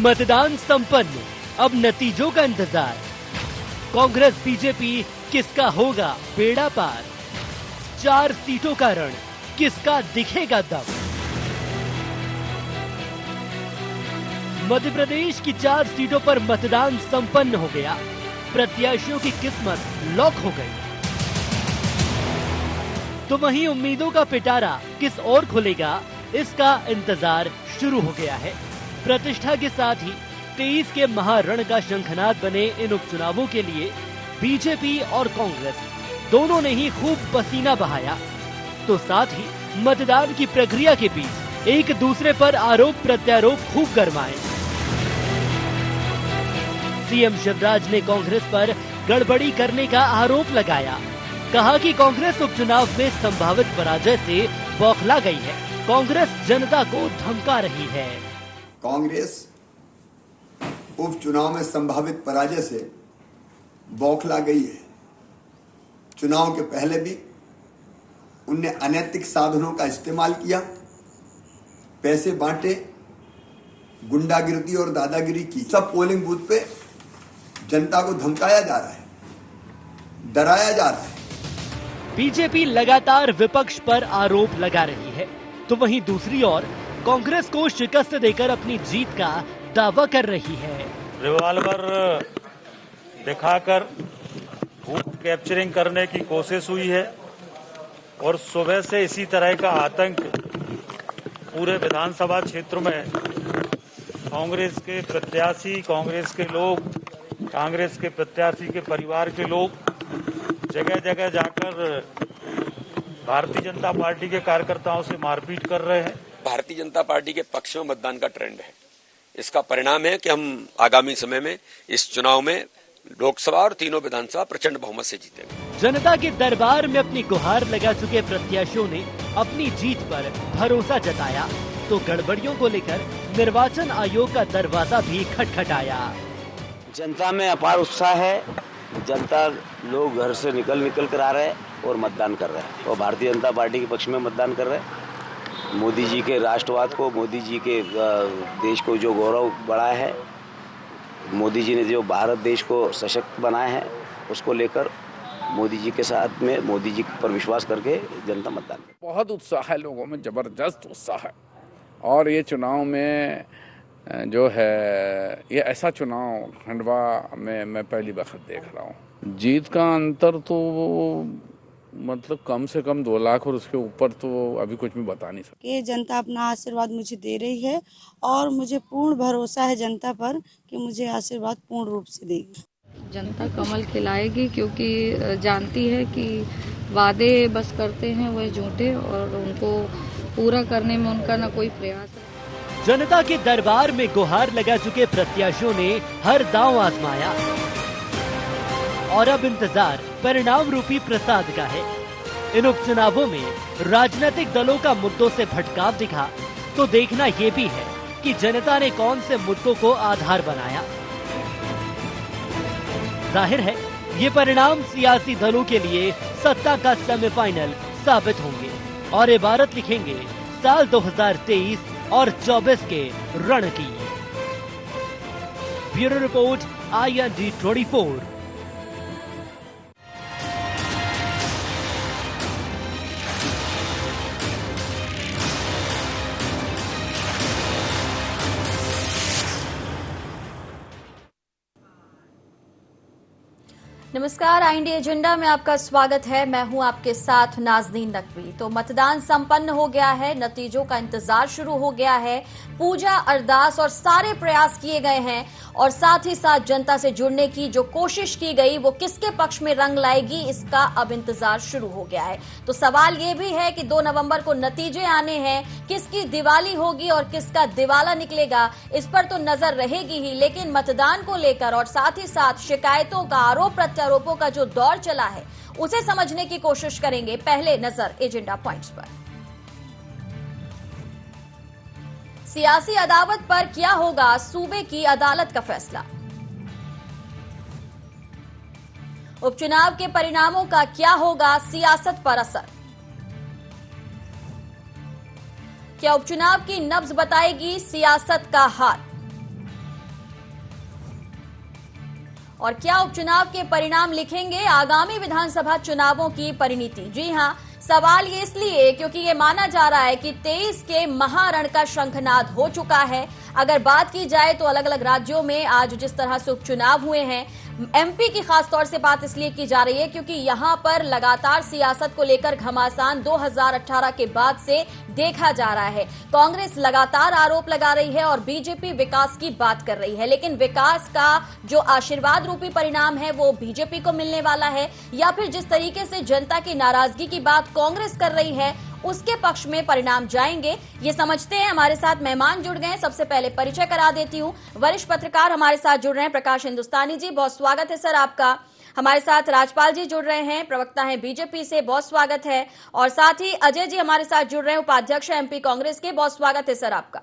मतदान संपन्न, अब नतीजों का इंतजार। कांग्रेस बीजेपी किसका होगा बेड़ा पार? 4 सीटों का रण, किसका दिखेगा दम? मध्य प्रदेश की 4 सीटों पर मतदान संपन्न हो गया। प्रत्याशियों की किस्मत लॉक हो गई। तो वहीं उम्मीदों का पिटारा किस ओर खुलेगा, इसका इंतजार शुरू हो गया है। प्रतिष्ठा के साथ ही 23 के महारण का शंखनाद बने इन उपचुनावों के लिए बीजेपी और कांग्रेस दोनों ने ही खूब पसीना बहाया। तो साथ ही मतदान की प्रक्रिया के बीच एक दूसरे पर आरोप प्रत्यारोप खूब गरमाए। सीएम शिवराज ने कांग्रेस पर गड़बड़ी करने का आरोप लगाया। कहा कि कांग्रेस उपचुनाव में संभावित पराजय से बौखला गई है। कांग्रेस जनता को धमका रही है। कांग्रेस उपचुनाव में संभावित पराजय से बौखला गई है। चुनाव के पहले भी उनने अनैतिक साधनों का इस्तेमाल किया, पैसे बांटे, गुंडागिरी और दादागिरी की। सब पोलिंग बूथ पे जनता को धमकाया जा रहा है, डराया जा रहा है। बीजेपी लगातार विपक्ष पर आरोप लगा रही है, तो वहीं दूसरी ओर कांग्रेस को शिकस्त देकर अपनी जीत का दावा कर रही है। रिवॉल्वर दिखाकर बूथ कैप्चरिंग करने की कोशिश हुई है और सुबह से इसी तरह का आतंक पूरे विधानसभा क्षेत्र में कांग्रेस के प्रत्याशी, कांग्रेस के लोग, कांग्रेस के प्रत्याशी के परिवार के लोग जगह जगह जाकर भारतीय जनता पार्टी के कार्यकर्ताओं से मारपीट कर रहे हैं। भारतीय जनता पार्टी के पक्ष में मतदान का ट्रेंड है। इसका परिणाम है कि हम आगामी समय में इस चुनाव में लोकसभा और तीनों विधानसभा प्रचंड बहुमत से जीतेंगे। जनता के दरबार में अपनी गुहार लगा चुके प्रत्याशियों ने अपनी जीत पर भरोसा जताया, तो गड़बड़ियों को लेकर निर्वाचन आयोग का दरवाजा भी खटखटाया। जनता में अपार उत्साह है। जनता लोग घर से निकल कर आ रहे हैं और मतदान कर रहे हैं और भारतीय जनता पार्टी के पक्ष में मतदान कर रहे हैं। मोदी जी के राष्ट्रवाद को, मोदी जी के देश को जो गौरव बढ़ाया है, मोदी जी ने जो भारत देश को सशक्त बनाया है, उसको लेकर मोदी जी के साथ में, मोदी जी पर विश्वास करके जनता मतदान कर। बहुत उत्साह है लोगों में, जबरदस्त उत्साह है। और ये चुनाव में जो है, ये ऐसा चुनाव खंडवा में मैं पहली वक्त देख रहा हूँ। जीत का अंतर तो मतलब कम से कम 2 लाख और उसके ऊपर तो अभी कुछ भी बता नहीं सकते। ये जनता अपना आशीर्वाद मुझे दे रही है और मुझे पूर्ण भरोसा है जनता पर कि मुझे आशीर्वाद पूर्ण रूप से देगी। जनता कमल खिलाएगी, क्योंकि जानती है कि वादे बस करते हैं वह झूठे और उनको पूरा करने में उनका न कोई प्रयास है। जनता के दरबार में गुहार लगा चुके प्रत्याशियों ने हर दांव आजमाया और अब इंतजार परिणाम रूपी प्रसाद का है। इन उपचुनावों में राजनीतिक दलों का मुद्दों से भटकाव दिखा, तो देखना ये भी है कि जनता ने कौन से मुद्दों को आधार बनाया। जाहिर है ये परिणाम सियासी दलों के लिए सत्ता का सेमीफाइनल साबित होंगे और इबारत लिखेंगे साल 2023 और 24 के रण की। Bureau report, IND 24। नमस्कार, IND एजेंडा में आपका स्वागत है। मैं हूं आपके साथ नाज़नीन नकवी। तो मतदान संपन्न हो गया है, नतीजों का इंतजार शुरू हो गया है, पूजा अरदास और सारे प्रयास किए गए हैं और साथ ही साथ जनता से जुड़ने की जो कोशिश की गई वो किसके पक्ष में रंग लाएगी, इसका अब इंतजार शुरू हो गया है। तो सवाल ये भी है कि 2 नवंबर को नतीजे आने हैं, किसकी दिवाली होगी और किसका दिवाला निकलेगा, इस पर तो नजर रहेगी ही, लेकिन मतदान को लेकर और साथ ही साथ शिकायतों का, आरोप प्रत्यारोपों का जो दौर चला है उसे समझने की कोशिश करेंगे। पहले नजर एजेंडा पॉइंट्स पर। सियासी अदावत पर क्या होगा सूबे की अदालत का फैसला? उपचुनाव के परिणामों का क्या होगा सियासत पर असर? क्या उपचुनाव की नब्ज बताएगी सियासत का हाल? और क्या उपचुनाव के परिणाम लिखेंगे आगामी विधानसभा चुनावों की परिणति? जी हां, सवाल ये इसलिए क्योंकि ये माना जा रहा है कि 23 के महारण का शंखनाद हो चुका है। अगर बात की जाए तो अलग अलग राज्यों में आज जिस तरह से उपचुनाव हुए हैं, एमपी की खासतौर से बात इसलिए की जा रही है क्योंकि यहां पर लगातार सियासत को लेकर घमासान 2018 के बाद से देखा जा रहा है। कांग्रेस लगातार आरोप लगा रही है और बीजेपी विकास की बात कर रही है, लेकिन विकास का जो आशीर्वाद रूपी परिणाम है वो बीजेपी को मिलने वाला है या फिर जिस तरीके से जनता की नाराजगी की बात कांग्रेस कर रही है उसके पक्ष में परिणाम जाएंगे, ये समझते हैं। हमारे साथ मेहमान जुड़ गए हैं, सबसे पहले परिचय करा देती हूं। वरिष्ठ पत्रकार हमारे साथ जुड़ रहे हैं प्रकाश हिंदुस्तानी जी, बहुत स्वागत है सर आपका। हमारे साथ राजपाल जी जुड़ रहे हैं, प्रवक्ता हैं बीजेपी से, बहुत स्वागत है। और साथ ही अजय जी हमारे साथ जुड़ रहे हैं, उपाध्यक्ष एमपी कांग्रेस के, बहुत स्वागत है सर आपका।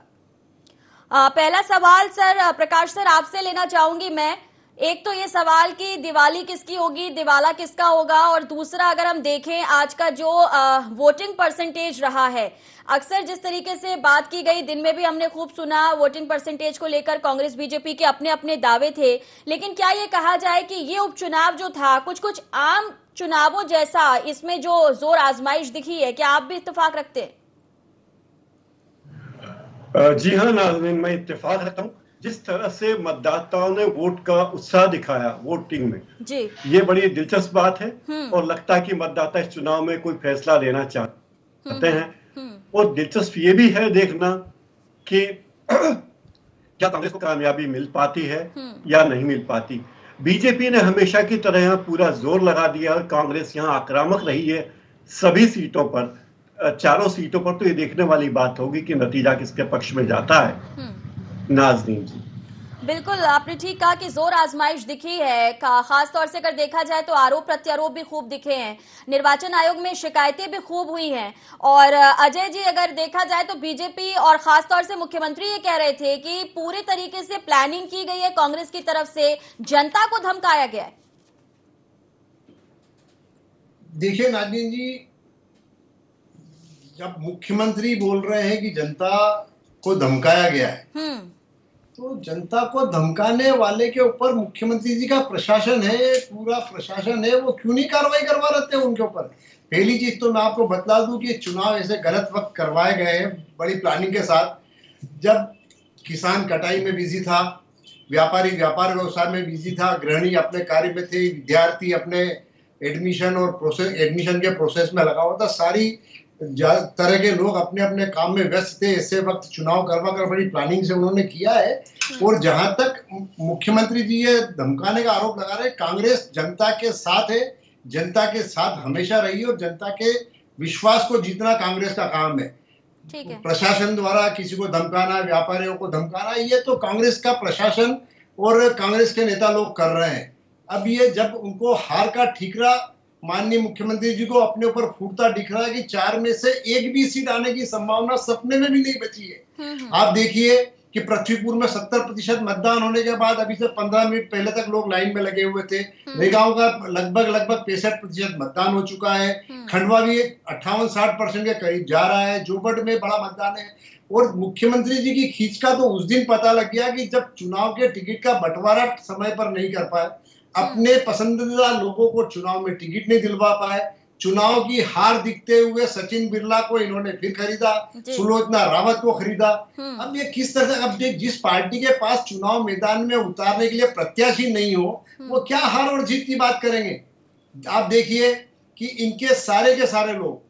पहला सवाल सर प्रकाश सर आपसे लेना चाहूंगी मैं। एक तो ये सवाल कि दिवाली किसकी होगी, दिवाला किसका होगा, और दूसरा अगर हम देखें आज का जो वोटिंग परसेंटेज रहा है, अक्सर जिस तरीके से बात की गई, दिन में भी हमने खूब सुना वोटिंग परसेंटेज को लेकर कांग्रेस बीजेपी के अपने अपने दावे थे, लेकिन क्या ये कहा जाए कि ये उपचुनाव जो था कुछ आम चुनावों जैसा इसमें जो जोर आजमाइश दिखी है, क्या आप भी इत्तेफाक रखते हैं? जी हाँ नाज़रीन, मैं इत्तेफाक रखता हूँ। जिस तरह से मतदाताओं ने वोट का उत्साह दिखाया वोटिंग में जी, ये बड़ी दिलचस्प बात है और लगता है कि मतदाता इस चुनाव में कोई फैसला लेना चाहते हैं। और दिलचस्प ये भी है देखना कि क्या कांग्रेस को कामयाबी मिल पाती है या नहीं मिल पाती। बीजेपी ने हमेशा की तरह यहाँ पूरा जोर लगा दिया और कांग्रेस यहाँ आक्रामक रही है सभी सीटों पर, चारों सीटों पर। तो ये देखने वाली बात होगी कि नतीजा किसके पक्ष में जाता है। नाज़नीन जी, बिल्कुल आपने ठीक कहा कि जोर आजमाइश दिखी है, खास तौर से अगर देखा जाए तो आरोप प्रत्यारोप भी खूब दिखे हैं, निर्वाचन आयोग में शिकायतें भी खूब हुई हैं। और अजय जी अगर देखा जाए तो बीजेपी और खास तौर से मुख्यमंत्री ये कह रहे थे कि पूरे तरीके से प्लानिंग की गई है कांग्रेस की तरफ से, जनता को धमकाया गया है। देखिए नाज़नीन जी, जब मुख्यमंत्री बोल रहे हैं कि जनता को धमकाया गया है, तो जनता को धमकाने वाले के ऊपर मुख्यमंत्री जी का प्रशासन है, पूरा प्रशासन है, वो क्यों नहीं कार्रवाई करवा रहे थे उनके ऊपर? पहली चीज तो मैं आपको बतला दूं कि चुनाव ऐसे गलत वक्त करवाए गए हैं बड़ी प्लानिंग के साथ, जब किसान कटाई में बिजी था, व्यापारी व्यापार व्यवसाय में बिजी था, गृहिणी अपने कार्य में थे, विद्यार्थी अपने एडमिशन के प्रोसेस में लगा हुआ था, सारी तरह के लोग अपने अपने काम में व्यस्त थे। ऐसे वक्त चुनाव करवा कर बड़ी प्लानिंग से उन्होंने किया है। और जहां तक मुख्यमंत्री जी ये धमकाने का आरोप लगा रहे, कांग्रेस जनता के साथ है, जनता के साथ हमेशा रही है और जनता के विश्वास को जीतना कांग्रेस का काम है। प्रशासन द्वारा किसी को धमकाना, व्यापारियों को धमकाना, ये तो कांग्रेस का प्रशासन और कांग्रेस के नेता लोग कर रहे हैं। अब ये जब उनको हार का ठीकरा माननीय मुख्यमंत्री जी को अपने ऊपर फूटता दिख रहा है कि 4 में से 1 भी सीट आने की संभावना सपने में भी नहीं बची है। आप देखिए कि पृथ्वीपुर में 70% मतदान होने के बाद अभी से 15 मिनट पहले तक लोग लाइन में लगे हुए थे। रेगांव का लगभग 65% मतदान हो चुका है। खंडवा भी 58-60% के करीब जा रहा है। जोबट में बड़ा मतदान है। और मुख्यमंत्री जी की खींच का तो उस दिन पता लग गया कि जब चुनाव के टिकट का बंटवारा समय पर नहीं कर पाए, अपने पसंदीदा लोगों को चुनाव में टिकट नहीं दिलवा पाए, चुनाव की हार दिखते हुए सचिन बिरला को इन्होंने फिर खरीदा, सुलोचना रावत को खरीदा। अब ये किस तरह से, अब जिस पार्टी के पास चुनाव मैदान में उतारने के लिए प्रत्याशी नहीं हो, वो क्या हार और जीत की बात करेंगे? आप देखिए कि इनके सारे के सारे लोग,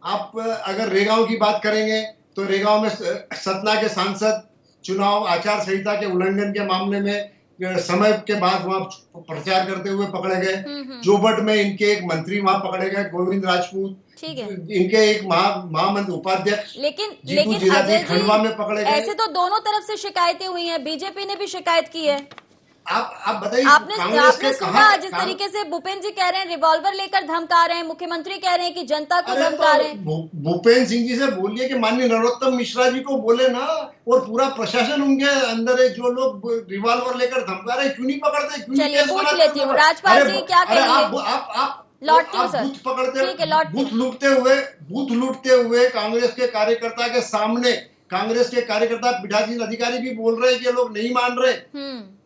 आप अगर रेगांव की बात करेंगे तो रेगांव में सतना के सांसद चुनाव आचार संहिता के उल्लंघन के मामले में समय के बाद वहां प्रचार करते हुए पकड़े गए। जोबट में इनके एक मंत्री वहां पकड़े गए, गोविंद राजपूत, इनके एक महामंत्री उपाध्यक्ष, लेकिन अजय खंडवा में पकड़े गए। ऐसे तो दोनों तरफ से शिकायतें हुई हैं, बीजेपी ने भी शिकायत की है। आप बताइए, आपने सुना जिस तरीके से भूपेन्द्र जी कह रहे हैं रिवॉल्वर लेकर धमका रहे हैं, मुख्यमंत्री कह रहे हैं कि जनता को धमका रहे हैं। भूपेन्द्र सिंह जी से बोलिए कि माननीय नरोत्तम मिश्रा जी को बोले ना, और पूरा प्रशासन उनके अंदर है, जो लोग रिवॉल्वर लेकर धमका रहे हैं क्यों नहीं पकड़ते? चलिए पूछ लेती हूँ, राजपाल जी क्या कहेंगे? आप लौटती हूँ सर, बूथ पकड़ते, ठीक है, लौटती बूथ लूटते हुए कांग्रेस के कार्यकर्ता के सामने, कांग्रेस के कार्यकर्ता पीठासीन अधिकारी भी बोल रहे हैं कि लोग नहीं मान रहे।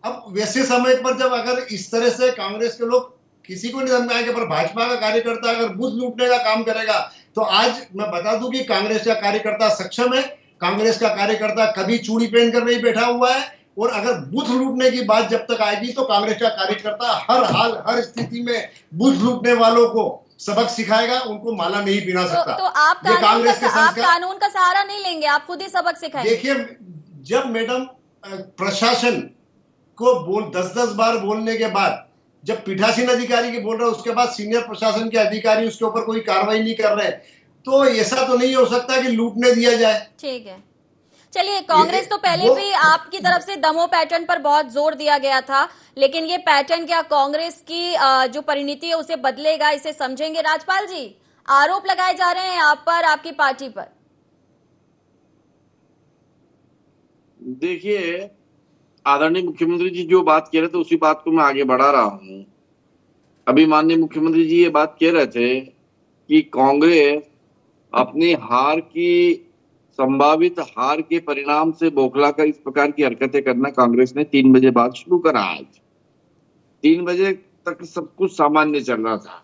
अब वैसे समय पर जब अगर इस तरह से कांग्रेस के लोग किसी को नहीं धमकाएंगे, पर भाजपा का कार्यकर्ता अगर बूथ लूटने का काम करेगा, तो आज मैं बता दूं कि कांग्रेस का कार्यकर्ता सक्षम है। कांग्रेस का कार्यकर्ता कभी चूड़ी पहनकर नहीं बैठा हुआ है, और अगर बूथ लूटने की बात जब तक आएगी तो कांग्रेस का कार्यकर्ता हर हाल हर स्थिति में बूथ लूटने वालों को सबक सिखाएगा, उनको माला नहीं पीना सकता। तो आप कानून का सहारा नहीं लेंगे, आप खुद ही सबक सिखाएंगे? देखिए, जब मैडम प्रशासन को 10-10 बार बोलने के बाद जब पीठासीन अधिकारी के बोल रहे हैं, उसके बाद सीनियर प्रशासन के अधिकारी उसके ऊपर कोई कार्रवाई नहीं कर रहे, तो ऐसा तो नहीं हो सकता कि लूटने दिया जाए। ठीक है, चलिए, कांग्रेस तो पहले भी आपकी तरफ से दमोह पैटर्न पर बहुत जोर दिया गया था, लेकिन ये पैटर्न क्या कांग्रेस की जो परिणति है उसे बदलेगा, इसे समझेंगे? राजपाल जी, आरोप लगाए जा रहे हैं आप पर, आपकी पार्टी पर। देखिए, आदरणीय मुख्यमंत्री जी जो बात कह रहे थे उसी बात को मैं आगे बढ़ा रहा हूं। अभी माननीय मुख्यमंत्री जी ये बात कह रहे थे कि कांग्रेस अपनी हार की संभावित हार के परिणाम से बौखला कर इस प्रकार की हरकतें करना कांग्रेस ने 3 बजे बाद शुरू करा। आज 3 बजे तक सब कुछ सामान्य चल रहा था।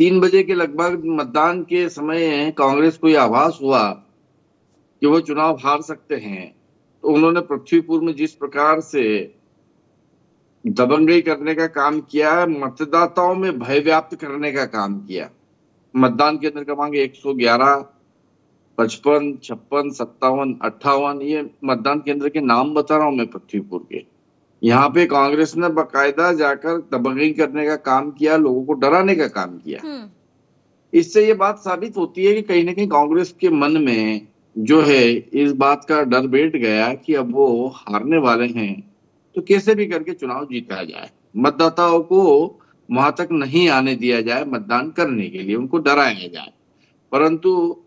3 बजे के लगभग मतदान के समय कांग्रेस को यह आभास हुआ कि वो चुनाव हार सकते हैं, तो उन्होंने पृथ्वीपुर में जिस प्रकार से दबंगई करने का काम किया, मतदाताओं में भय व्याप्त करने का काम किया। मतदान केंद्र क्रमांक 111, 55, 56, 57, 58 ये मतदान केंद्र के नाम बता रहा हूं मैं पृथ्वीपुर के। यहाँ पे कांग्रेस ने बाकायदा जाकर दबंगई करने का काम किया, लोगों को डराने का काम किया। इससे ये बात साबित होती है कि कहीं ना कहीं कांग्रेस के मन में जो है इस बात का डर बैठ गया कि अब वो हारने वाले हैं, तो कैसे भी करके चुनाव जीता जाए, मतदाताओं को वहां तक नहीं आने दिया जाए मतदान करने के लिए, उनको डराया जाए। परंतु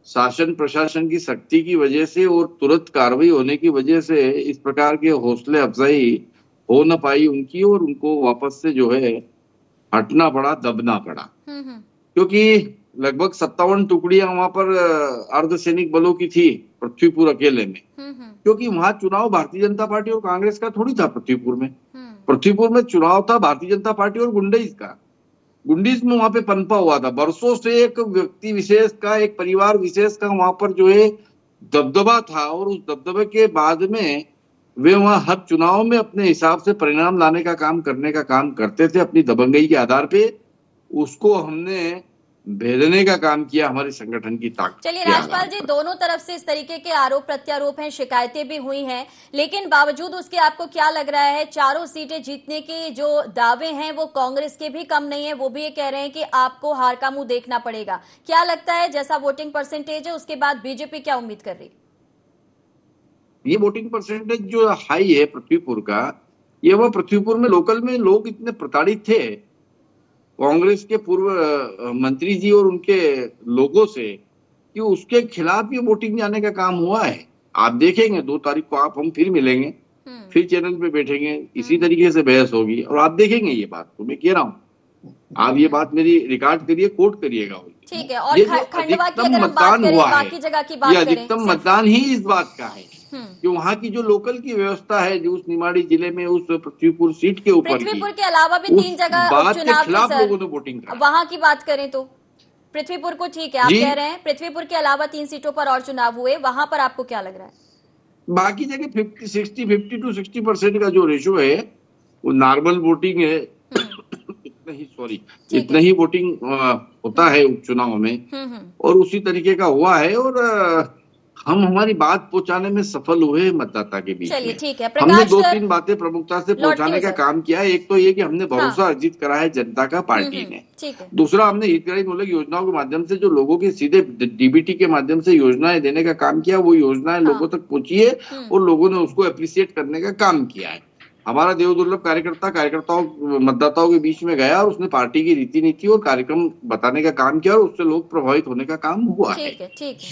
शासन प्रशासन की सख्ती की वजह से और तुरंत कार्रवाई होने की वजह से इस प्रकार के हौसले अफजाई हो न पाई उनकी, और उनको वापस से जो है हटना पड़ा, दबना पड़ा। क्योंकि लगभग 57 टुकड़ियां वहां पर अर्धसैनिक बलों की थी पृथ्वीपुर अकेले में, क्योंकि वहां चुनाव भारतीय जनता पार्टी और कांग्रेस का थोड़ी था। पृथ्वीपुर में चुनाव था भारतीय जनता पार्टी और गुंडीज का। गुंडीज में वहां पे पनपा हुआ था बरसों से, एक व्यक्ति विशेष का, एक परिवार विशेष का वहां पर जो है दबदबा था, और उस दबदबे के बाद में वे वहां हर चुनाव में अपने हिसाब से परिणाम लाने का काम करने का काम करते थे अपनी दबंगई के आधार पे। उसको हमने भेदने का काम किया हमारे संगठन की ताकत। चलिए राजपाल जी, दोनों तरफ से इस तरीके के आरोप प्रत्यारोप हैं, शिकायतें भी हुई हैं, लेकिन बावजूद उसके आपको क्या लग रहा है, चारों सीटें जीतने के जो दावे हैं वो कांग्रेस के भी कम नहीं है, वो भी ये कह रहे हैं कि आपको हार का मुंह देखना पड़ेगा। क्या लगता है, जैसा वोटिंग परसेंटेज है उसके बाद बीजेपी क्या उम्मीद कर रही? ये वोटिंग परसेंटेज जो हाई है पृथ्वीपुर का, ये वो पृथ्वीपुर में लोकल में लोग इतने प्रताड़ित थे कांग्रेस के पूर्व मंत्री जी और उनके लोगों से कि उसके खिलाफ ये वोटिंग जाने का काम हुआ है। आप देखेंगे 2 तारीख को आप हम फिर मिलेंगे, फिर चैनल पे बैठेंगे, इसी तरीके से बहस होगी और आप देखेंगे ये बात को मैं कह रहा हूँ। आप ये बात मेरी रिकॉर्ड करिए, कोट करिएगा। ठीक है। और खंडवा की अगर हम बात करें, बाकी जगह की बात करें, अधिकतम मतदान ही इस बात का है कि वहाँ की जो लोकल की व्यवस्था है, जो उस निमाड़ी जिले में उस पृथ्वीपुर सीट के ऊपर, पृथ्वीपुर के अलावा भी 3 जगह खिलाफ लोगों ने वोटिंग करा। वहाँ की बात करें तो पृथ्वीपुर को ठीक है, आप कह रहे हैं पृथ्वीपुर के अलावा 3 सीटों पर और चुनाव हुए, वहां पर आपको क्या लग रहा है? बाकी जगह 50 to 60% का जो रेशो है वो नॉर्मल वोटिंग है। इतना ही वोटिंग होता है उपचुनाव में, और उसी तरीके का हुआ है, और हम हमारी बात पहुंचाने में सफल हुए मतदाता के बीच में। ठीक है। हमने 2-3 बातें प्रमुखता से पहुंचाने का काम किया है। एक तो ये कि हमने भरोसा अर्जित करा है जनता का पार्टी ने। दूसरा, हमने हितग्राहीमूलक योजनाओं के माध्यम से जो लोगों के सीधे डीबीटी के माध्यम से योजनाएं देने का काम किया, वो योजनाएं लोगों तक पहुंची है और लोगों ने उसको अप्रिशिएट करने का काम किया है। हमारा देवदुर्लभ कार्यकर्ताओं मतदाताओं के बीच में गया और उसने पार्टी की रीति नीति और कार्यक्रम बताने का काम किया और उससे लोग प्रभावित होने का काम हुआ है। ठीक है।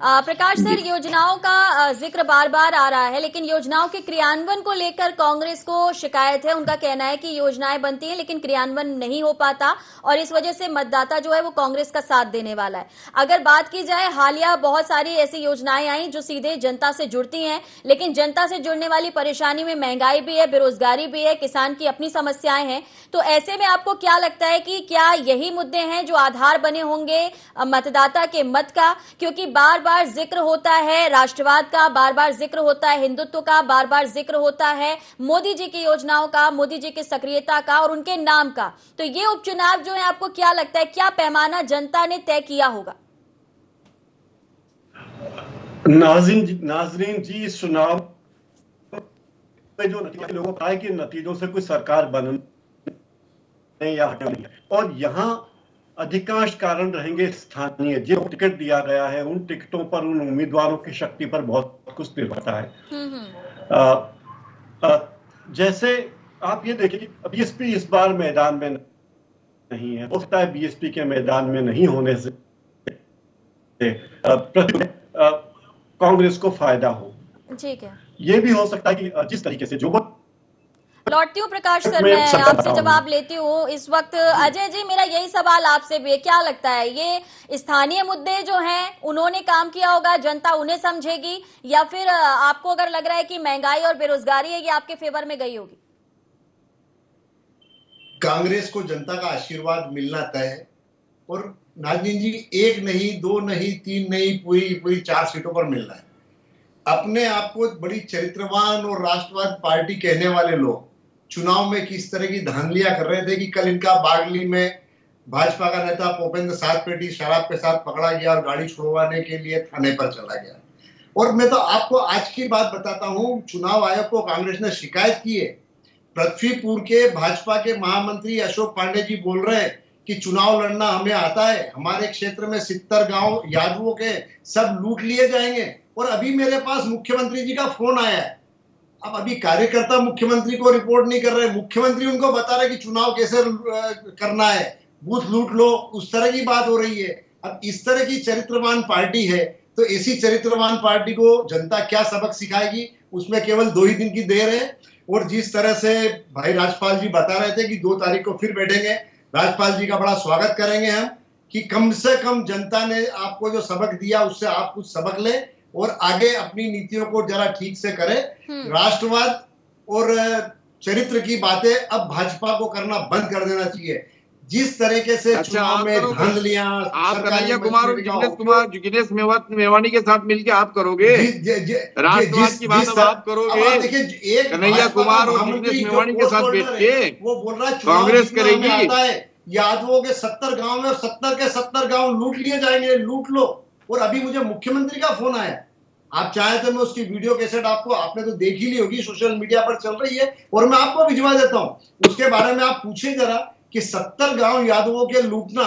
प्रकाश सर, योजनाओं का जिक्र बार बार आ रहा है, लेकिन योजनाओं के क्रियान्वयन को लेकर कांग्रेस को शिकायत है। उनका कहना है कि योजनाएं बनती हैं लेकिन क्रियान्वयन नहीं हो पाता और इस वजह से मतदाता जो है वो कांग्रेस का साथ देने वाला है। अगर बात की जाए, हालिया बहुत सारी ऐसी योजनाएं आई जो सीधे जनता से जुड़ती हैं, लेकिन जनता से जुड़ने वाली परेशानी में महंगाई भी है, बेरोजगारी भी है, किसान की अपनी समस्याएं हैं। तो ऐसे में आपको क्या लगता है कि क्या यही मुद्दे हैं जो आधार बने होंगे मतदाता के मत का? क्योंकि बार बार जिक्र होता है राष्ट्रवाद का, बार बार जिक्र होता है हिंदुत्व का, बार बार जिक्र होता है मोदी जी की योजनाओं का, मोदी जी की सक्रियता का और उनके नाम का। तो ये उपचुनाव जो है, आपको क्या लगता है क्या पैमाना जनता ने तय किया होगा? नाजरीन जी, इस चुनाव में जो नतीजे लोगों को आए कि नतीजों से कोई सरकार बनने या हटने नहीं है, और यहाँ अधिकांश कारण रहेंगे स्थानीय। जो टिकट दिया गया है उन टिकटों पर, उन उम्मीदवारों की शक्ति पर बहुत कुछ निर्भर है। जैसे आप ये देखिए कि बीएसपी इस बार मैदान में नहीं है। हो सकता है बीएसपी के मैदान में नहीं होने से कांग्रेस को फायदा हो। ठीक है, ये भी हो सकता है कि जिस तरीके से जो लौटती हूँ प्रकाश सर, मैं आपसे जवाब लेती हूँ इस वक्त। अजय जी, मेरा यही सवाल आपसे भी है, क्या लगता है ये स्थानीय मुद्दे जो हैं उन्होंने काम किया होगा, जनता उन्हें समझेगी, या फिर आपको अगर लग रहा है कि महंगाई और बेरोजगारी है ये आपके फेवर में गई होगी? कांग्रेस को जनता का आशीर्वाद मिलना तय है, और नाजनीन जी, 1 नहीं, 2 नहीं, 3 नहीं, पूरी 4 सीटों पर मिलना है। अपने आप को बड़ी चरित्रवान और राष्ट्रवाद पार्टी कहने वाले लोग चुनाव में किस तरह की धांधलियां कर रहे थे कि कल इनका बागली में भाजपा का नेता भूपेंद्र 7 पेटी शराब के साथ पकड़ा गया और गाड़ी छुड़वाने के लिए थाने पर चला गया। और मैं तो आपको आज की बात बताता हूं, चुनाव आयोग को कांग्रेस ने शिकायत की है। पृथ्वीपुर के भाजपा के महामंत्री अशोक पांडे जी बोल रहे हैं कि चुनाव लड़ना हमें आता है, हमारे क्षेत्र में 70 गांव यादवों के सब लूट लिए जाएंगे। और अभी मेरे पास मुख्यमंत्री जी का फोन आया है। अब अभी कार्यकर्ता मुख्यमंत्री को रिपोर्ट नहीं कर रहे, मुख्यमंत्री उनको बता रहे कि चुनाव कैसे करना है, बूथ लूट लो, उस तरह की बात हो रही है। अब इस तरह की चरित्रवान पार्टी है, तो ऐसी चरित्रवान पार्टी को जनता क्या सबक सिखाएगी, उसमें केवल 2 ही दिन की देर है। और जिस तरह से भाई राजपाल जी बता रहे थे कि 2 तारीख को फिर बैठेंगे, राजपाल जी का बड़ा स्वागत करेंगे हम, कि कम से कम जनता ने आपको जो सबक दिया उससे आप कुछ सबक ले और आगे अपनी नीतियों को जरा ठीक से करें। राष्ट्रवाद और चरित्र की बातें अब भाजपा को करना बंद कर देना चाहिए। जिस तरीके से चुनाव में धांधलियां, आप कन्हैया कुमार और जिग्नेश मेवानी के साथ मिलकर आप करोगे राष्ट्रवाद की बात, आप करोगे कन्हैया कुमार और जिग्नेश मेवानी के साथ बैठ के, वो बोल रहा है कांग्रेस करेगी। यादवों के 70 गांव में और 70 के 70 गांव लूट लिए जाएंगे, लूट लो। और अभी मुझे मुख्यमंत्री का फोन आया, आप चाहे तो मैं उसकी वीडियो कैसेट आपने तो देख ही ली होगी, सोशल मीडिया पर चल रही है, और मैं आपको भिजवा देता हूं। उसके बारे में आप पूछिए जरा कि 70 गांव यादवों के लूटना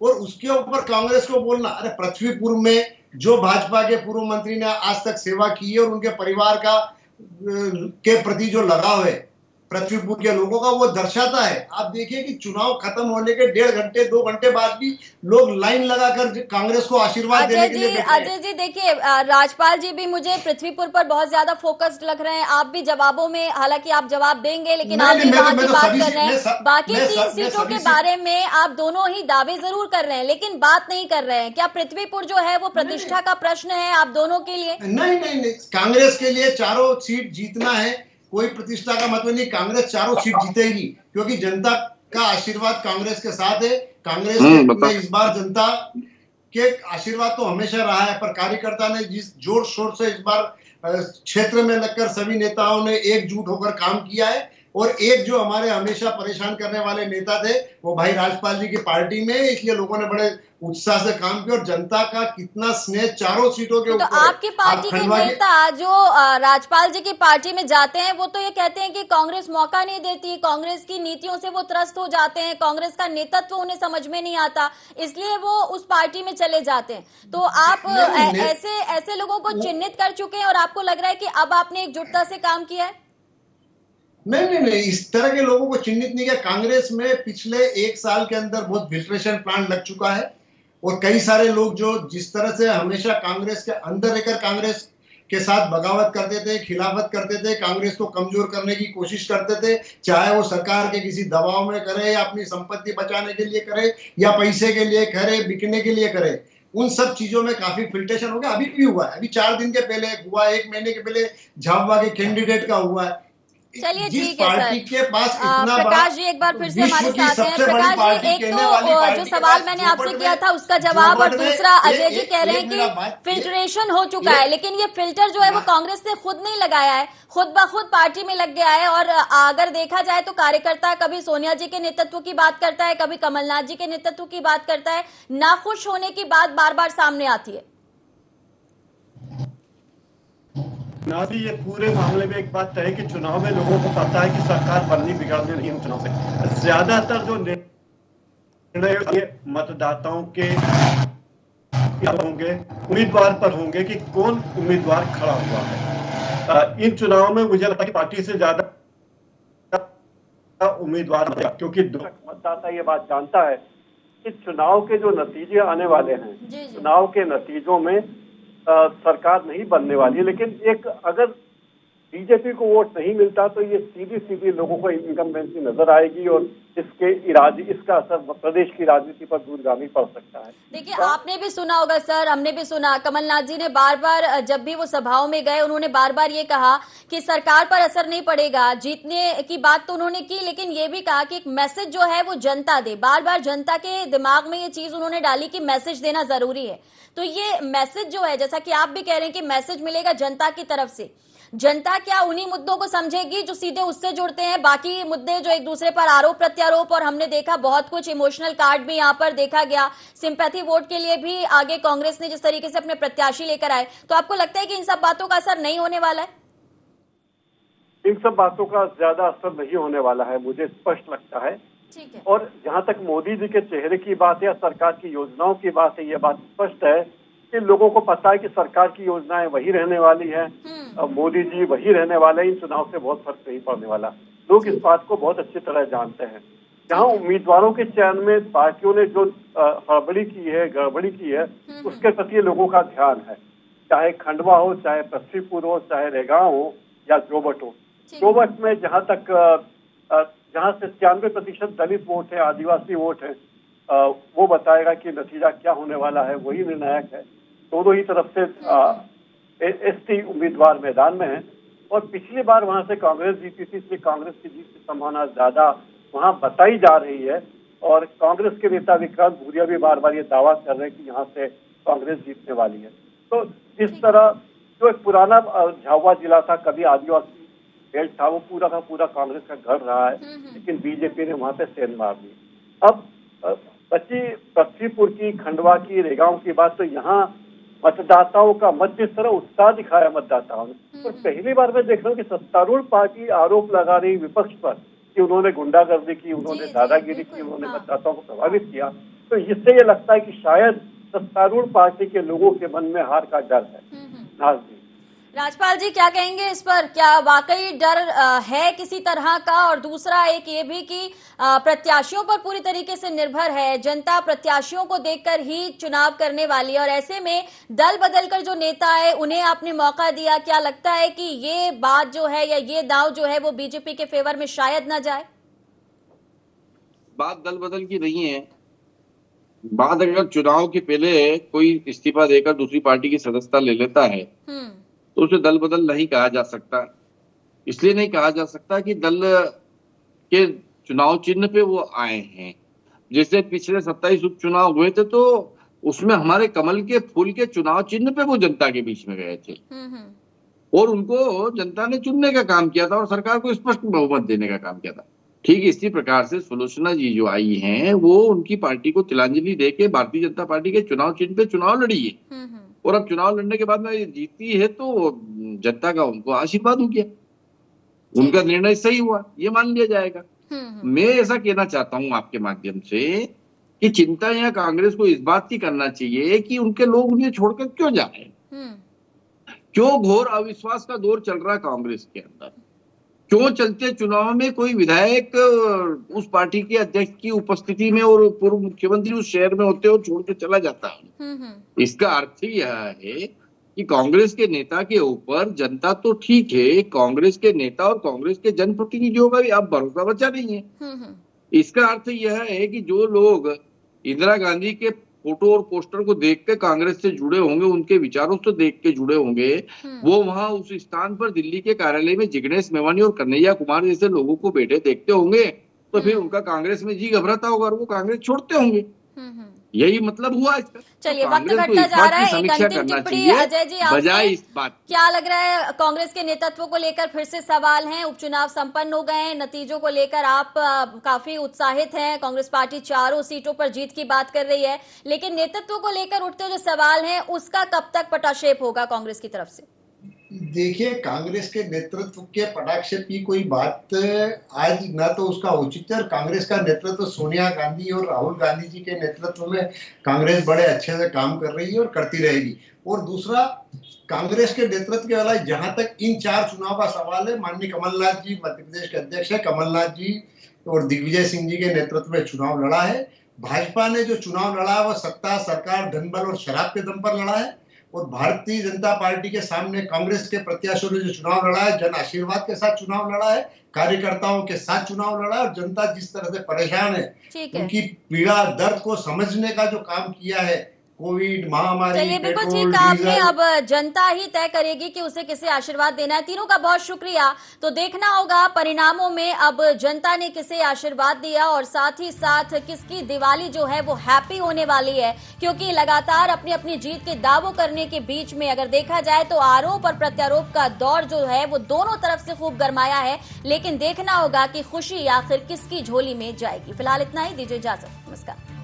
और उसके ऊपर कांग्रेस को बोलना। अरे पृथ्वीपुर में जो भाजपा के पूर्व मंत्री ने आज तक सेवा की है और उनके परिवार के प्रति जो लगाव है पृथ्वीपुर के लोगों का, वो दर्शाता है। आप देखिए कि चुनाव खत्म होने के 1.5 घंटे 2 घंटे बाद भी लोग लाइन लगाकर कांग्रेस को आशीर्वाद देने के लिए बैठे हैं। अजय जी देखिए, राजपाल जी भी मुझे पृथ्वीपुर पर बहुत ज्यादा फोकस्ड लग रहे हैं। आप भी जवाबों में, हालांकि आप जवाब देंगे, लेकिन आप भी वहां की बात कर रहे हैं। बाकी 3 सीटों के बारे में आप दोनों ही दावे जरूर कर रहे हैं, लेकिन बात नहीं कर रहे हैं। क्या पृथ्वीपुर जो है वो प्रतिष्ठा का प्रश्न है आप दोनों के लिए? नहीं, कांग्रेस के लिए 4 सीट जीतना है, कोई प्रतिष्ठा का मतलब नहीं। कांग्रेस 4 सीट जीतेगी क्योंकि जनता का आशीर्वाद कांग्रेस के साथ है। कांग्रेस में इस बार जनता के आशीर्वाद तो हमेशा रहा है, पर कार्यकर्ता ने जिस जोर शोर से इस बार क्षेत्र में लगकर सभी नेताओं ने एकजुट होकर काम किया है। और एक जो हमारे हमेशा परेशान करने वाले नेता थे वो भाई राजपाल जी की पार्टी में, इसलिए लोगों ने बड़े उत्साह से काम किया। और जनता का कितना स्नेह 4 सीटों के ऊपर। तो आपकी पार्टी के नेता जो राजपाल जी की पार्टी में जाते हैं वो तो ये कहते हैं कि कांग्रेस मौका नहीं देती, कांग्रेस की नीतियों से वो त्रस्त हो जाते हैं, कांग्रेस का नेतृत्व उन्हें समझ में नहीं आता, इसलिए वो उस पार्टी में चले जाते हैं। तो आप ऐसे लोगों को चिन्हित कर चुके हैं और आपको लग रहा है कि अब आपने एकजुटता से काम किया है? नहीं, इस तरह के लोगों को चिन्हित नहीं किया। कांग्रेस में पिछले 1 साल के अंदर बहुत फिल्ट्रेशन प्लांट लग चुका है और कई सारे लोग जो जिस तरह से हमेशा कांग्रेस के अंदर रहकर कांग्रेस के साथ बगावत करते थे, खिलाफत करते थे, कांग्रेस को कमजोर करने की कोशिश करते थे, चाहे वो सरकार के किसी दबाव में करे या अपनी संपत्ति बचाने के लिए करे या पैसे के लिए करे, बिकने के लिए करे, उन सब चीजों में काफी फिल्ट्रेशन हो गया। अभी भी हुआ है, अभी 4 दिन के पहले हुआ, 1 महीने के पहले झाबुआ के कैंडिडेट का हुआ है। चलिए जिस ठीक है पार्टी सर। के पास इतना प्रकाश जी एक बार फिर से हमारे साथ हैं। प्रकाश जी, एक तो जो सवाल मैंने आपसे किया था उसका जवाब, और दूसरा अजय जी कह रहे हैं कि फिल्ट्रेशन हो चुका है, लेकिन ये फिल्टर जो है वो कांग्रेस ने खुद नहीं लगाया है, खुद ब खुद पार्टी में लग गया है। और अगर देखा जाए तो कार्यकर्ता कभी सोनिया जी के नेतृत्व की बात करता है, कभी कमलनाथ जी के नेतृत्व की बात करता है, नाखुश होने की बात बार बार सामने आती है। नाज़ी, ये पूरे मामले में एक बात तय है कि चुनाव में लोगों को पता है कि सरकार बननी बिगड़नी नहीं चुनाव से। ज्यादातर जो निर्णय मतदाताओं के होंगे, उम्मीदवार पर होंगे कि कौन उम्मीदवार खड़ा हुआ है। इन चुनाव में मुझे लगता है कि पार्टी से ज्यादा उम्मीदवार, क्योंकि मतदाता ये बात जानता है कि चुनाव के जो नतीजे आने वाले हैं, चुनाव के नतीजों में सरकार नहीं बनने वाली है, लेकिन एक अगर बीजेपी को वोट नहीं मिलता तो ये सीधी सीधी लोगों को इनकम्बेंसी नजर आएगी और इसका असर प्रदेश की राजनीति पर दूरगामी पड़ सकता है। देखिए, आपने भी सुना होगा सर, हमने भी सुना, कमलनाथ जी ने बार बार जब भी वो सभाओं में गए उन्होंने बार बार ये कहा कि सरकार पर असर नहीं पड़ेगा। जीतने की बात तो उन्होंने की, लेकिन ये भी कहा कि एक मैसेज जो है वो जनता दे। बार बार जनता के दिमाग में ये चीज उन्होंने डाली कि मैसेज देना जरूरी है। तो ये मैसेज जो है, जैसा कि आप भी कह रहे हैं कि मैसेज मिलेगा जनता की तरफ से, जनता क्या उन्हीं मुद्दों को समझेगी जो सीधे उससे जुड़ते हैं? बाकी मुद्दे जो एक दूसरे पर आरोप प्रत्यारोप, और हमने देखा बहुत कुछ इमोशनल कार्ड भी यहाँ पर देखा गया, सिंपैथी वोट के लिए भी आगे कांग्रेस ने जिस तरीके से अपने प्रत्याशी लेकर आए, तो आपको लगता है कि इन सब बातों का असर नहीं होने वाला है? इन सब बातों का ज्यादा असर नहीं होने वाला है, मुझे स्पष्ट लगता है। ठीक है। और जहां तक मोदी जी के चेहरे की बात है या सरकार की योजनाओं की बात है, ये बात स्पष्ट है कि लोगों को पता है कि सरकार की योजनाएं वही रहने वाली है, मोदी जी वही रहने वाले हैं। इन चुनाव से बहुत फर्क नहीं पड़ने वाला, लोग इस बात को बहुत अच्छी तरह जानते हैं। जहां उम्मीदवारों के चयन में पार्टियों ने जो गड़बड़ी की है उसके प्रति लोगों का ध्यान है, चाहे खंडवा हो, चाहे पृथ्वीपुर हो, चाहे रेगांव हो या जोबट हो। जोबट में जहां से 93% दलित वोट है, आदिवासी वोट है, वो बताएगा कि नतीजा क्या होने वाला है, वही निर्णायक है। दोनों ही तरफ से एसटी उम्मीदवार मैदान में है और पिछली बार वहां से कांग्रेस जीती थी, इसलिए कांग्रेस की जीत की संभावना ज्यादा वहां बताई जा रही है। और कांग्रेस के नेता विक्रांत भूरिया भी बार बार ये दावा कर रहे हैं कि यहाँ से कांग्रेस जीतने वाली है। तो इस तरह जो एक पुराना झाबुआ जिला था, कभी आदिवासी बेल्ट था, वो पूरा का पूरा कांग्रेस का घर रहा है, लेकिन बीजेपी ने वहां पे सेंध मार दी। अब बची पृथ्वीपुर की, खंडवा की, रेगांव की बात, तो यहाँ मतदाताओं का मत जिस तरह उत्साह दिखाया मतदाताओं ने, और पहली बार मैं देख रहा हूँ कि सत्तारूढ़ पार्टी आरोप लगा रही विपक्ष पर कि उन्होंने गुंडागर्दी की, उन्होंने दादागिरी की, उन्होंने मतदाताओं को प्रभावित किया। तो इससे ये लगता है कि शायद सत्तारूढ़ पार्टी के लोगों के मन में हार का डर है। नाज़, राजपाल जी क्या कहेंगे इस पर? क्या वाकई डर है किसी तरह का? और दूसरा एक ये भी कि प्रत्याशियों पर पूरी तरीके से निर्भर है, जनता प्रत्याशियों को देखकर ही चुनाव करने वाली है, और ऐसे में दल बदलकर जो नेता है उन्हें आपने मौका दिया। क्या लगता है कि ये बात जो है या ये दांव जो है वो बीजेपी के फेवर में शायद न जाए? बात दल बदल की नहीं है। बात अगर चुनाव के पहले कोई इस्तीफा देकर दूसरी पार्टी की सदस्यता ले लेता है तो उसे दल बदल नहीं कहा जा सकता। इसलिए नहीं कहा जा सकता कि दल के चुनाव चिन्ह पे वो आए हैं। जैसे पिछले 27 उपचुनाव हुए थे तो उसमें हमारे कमल के फूल के चुनाव चिन्ह पे वो जनता के बीच में गए थे और उनको जनता ने चुनने का काम किया था और सरकार को स्पष्ट बहुमत देने का काम किया था। ठीक इसी प्रकार से सुलोचना जी जो आई हैं वो उनकी पार्टी को तिलांजलि देके भारतीय जनता पार्टी के चुनाव चिन्ह पे चुनाव लड़ी है और अब चुनाव लड़ने के बाद में जीती है तो जनता का उनको आशीर्वाद हो गया, उनका निर्णय सही हुआ, ये मान लिया जाएगा। मैं ऐसा कहना चाहता हूं आपके माध्यम से कि चिंता यहाँ कांग्रेस को इस बात की करना चाहिए कि उनके लोग उन्हें छोड़कर क्यों जा रहे हैं, क्यों घोर अविश्वास का दौर चल रहा है कांग्रेस के अंदर। क्यों चलते चुनाव में कोई विधायक उस पार्टी के अध्यक्ष की उपस्थिति में और पूर्व मुख्यमंत्री उस शहर में होते और छोड़ के चला जाता है। इसका अर्थ ही यह है कि कांग्रेस के नेता के ऊपर जनता तो ठीक है, कांग्रेस के नेता और कांग्रेस के जनप्रतिनिधियों का भी अब भरोसा बचा नहीं है। इसका अर्थ यह है कि जो लोग इंदिरा गांधी के फोटो और पोस्टर को देख के कांग्रेस से जुड़े होंगे, उनके विचारों से देख के जुड़े होंगे, वो वहां उस स्थान पर दिल्ली के कार्यालय में जिग्नेश मेवानी और कन्हैया कुमार जैसे लोगों को बैठे देखते होंगे, तो फिर उनका कांग्रेस में जी घबराता होगा और वो कांग्रेस छोड़ते होंगे। यही मतलब हुआ इसका। चलिए, वक्त घटता जा रहा है। एक अंतिम टिप्पणी अजय जी, बजाय इस बात क्या लग रहा है कांग्रेस के नेतृत्व को लेकर फिर से सवाल हैं? उपचुनाव संपन्न हो गए हैं, नतीजों को लेकर आप काफी उत्साहित हैं। कांग्रेस पार्टी 4 सीटों पर जीत की बात कर रही है, लेकिन नेतृत्व को लेकर उठते जो सवाल हैं उसका कब तक पटाक्षेप होगा कांग्रेस की तरफ से? देखिए, कांग्रेस के नेतृत्व के पटाक्षेप की कोई बात आज न तो उसका औचित्य, और कांग्रेस का नेतृत्व सोनिया गांधी और राहुल गांधी जी के नेतृत्व में कांग्रेस बड़े अच्छे से काम कर रही है और करती रहेगी। और दूसरा, कांग्रेस के नेतृत्व के वाला जहां तक इन 4 चुनाव का सवाल है, माननीय कमलनाथ जी मध्य प्रदेश के अध्यक्ष है, कमलनाथ जी और दिग्विजय सिंह जी के नेतृत्व में चुनाव लड़ा है। भाजपा ने जो चुनाव लड़ा है वो सत्ता, सरकार, धनबल और शराब के दम पर लड़ा है। और भारतीय जनता पार्टी के सामने कांग्रेस के प्रत्याशियों ने जो चुनाव लड़ा है, जन आशीर्वाद के साथ चुनाव लड़ा है, कार्यकर्ताओं के साथ चुनाव लड़ा है। और जनता जिस तरह से परेशान है, उनकी पीड़ा दर्द को समझने का जो काम किया है, कोविड महामारी, चलिए बिल्कुल ठीक आपने, अब जनता ही तय करेगी कि उसे किसे आशीर्वाद देना है। तीनों का बहुत शुक्रिया। तो देखना होगा परिणामों में अब जनता ने किसे आशीर्वाद दिया और साथ ही साथ किसकी दिवाली जो है वो हैप्पी होने वाली है, क्योंकि लगातार अपनी अपनी जीत के दावों करने के बीच में अगर देखा जाए तो आरोप और प्रत्यारोप का दौर जो है वो दोनों तरफ से खूब गरमाया है। लेकिन देखना होगा कि खुशी आखिर किसकी झोली में जाएगी। फिलहाल इतना ही, दीजिए इजाजत, नमस्कार।